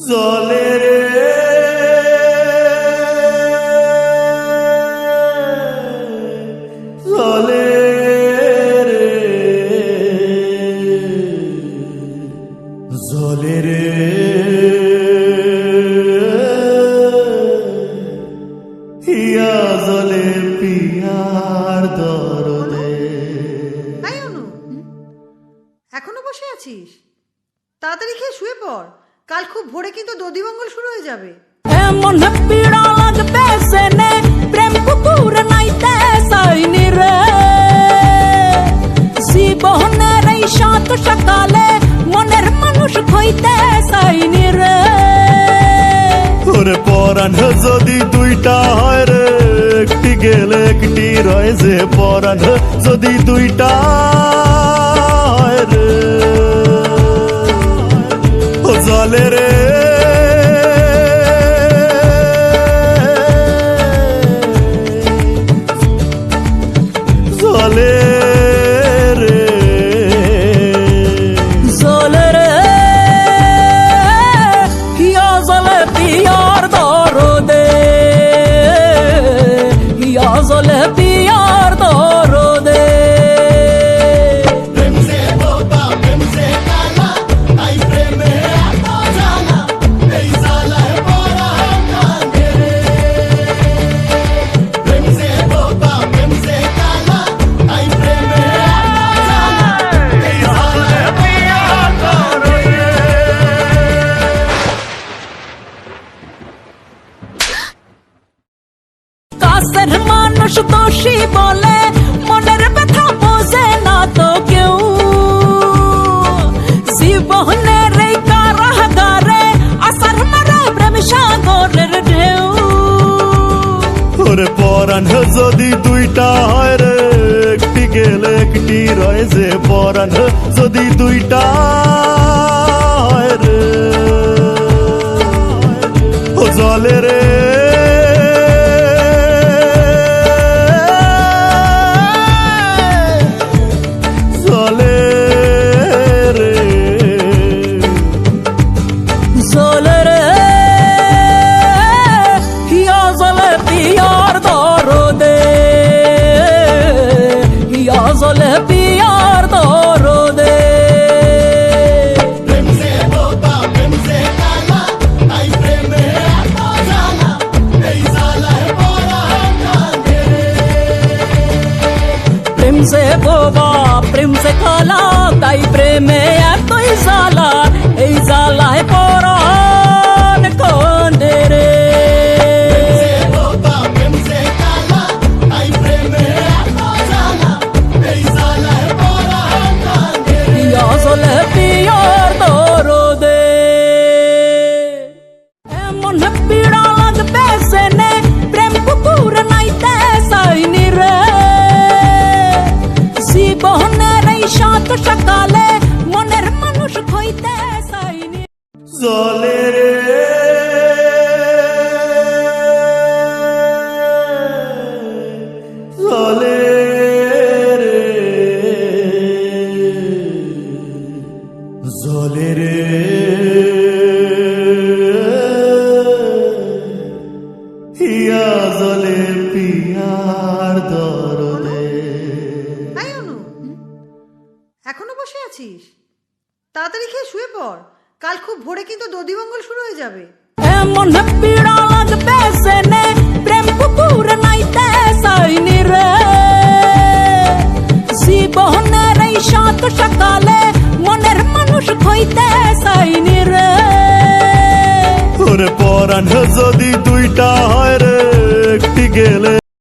জলে রে জলে রে জলে রে হিয়া জলে পিয়ার দরদে। তাই অনু, এখনো বসে আছিস? তাড়াতাড়ি খেয়ে শুয়ে পড়, কাল খুব ভোরে কিন্তু দধিমঙ্গল শুরু হয়ে যাবে। এমন পীড়া লাগবে সেনে প্রেম কুকুর নাইতে সাইনি রে, জীবনের এই সাত সকালে মনের মানুষ হইতে সাইনি রে। ওরে পরাণ যদি দুইটা হয় রে, একটি গেলে একটি রয় যে পরাণ যদি দুইটা হয় রে। ও জলে রে জলে রে জলে রে হিয়া জলে পিয়ার দরদে, হিয়া জলে পিয়ার দরদে। প্রেম সে বোতা প্রেম সে কালা, তাই প্রেমে এত জ্বালা, এই জ্বালায় পড়া কাঁদে রে। প্রেম সে বোতা প্রেম সে কালা, তাই প্রেমে এত জ্বালা, এই জ্বালায় পিয়ার দরদে। কাছের মানুষ দোষী বলে মনের ব্যথা বোঝে না তো কেউ, জীবনের এই কারাগারে আসার মারা প্রেম সাগরের ঢেউ। ওরে পরাণ যদি দুইটা হয় রে, একটি গেলে একটি রয় যে পরাণ যদি দুইটা হয় রে। ও জলে রে জলে রে জলে রে হিয়া জলে পিয়ার দরদে, হিয়া জলে পিয়ার দরদে। প্রেম সে বোতা প্রেম সে কালা, তাই প্রেমে এত জ্বালা, এই জ্বালায় পড়া কাঁদে রে। প্রেম সে বোবা প্রেম সে কালা, তাই প্রেমে এতই জ্বালা, এই জ্বালায় পরাণ কাঁদে রে। প্রেম সে কালা, তাই প্রেমে এত জ্বালা, এই জ্বালায় পড়া কাঁদে রে। হিয়া জলে পিয়ার দরদে। এমন পীড়া লাগবে সেনে প্রেম কুকুর নাইতে সাইনি রে, জীবনের এই সাত সকালে মনের মানুষ হইতে সাইনি। জলে রে জলে রে জলে রে হিয়া জলে পিয়ার দরদে। তাই অনু, এখনো বসে আছিস? তাড়াতাড়ি খেয়ে শুয়ে পড়, কাল খুব ভোরে কিন্তু দধিমঙ্গল শুরু হয়ে যাবে। এমন পীড়া লাগবে সেনে প্রেম কুকুর নাইতে সাইনি রে, জীবনের এই সাত সকালে মনের মানুষ হইতে সাইনি রে। ওরে পরাণ যদি দুইটা হয় রে, একটি গেলে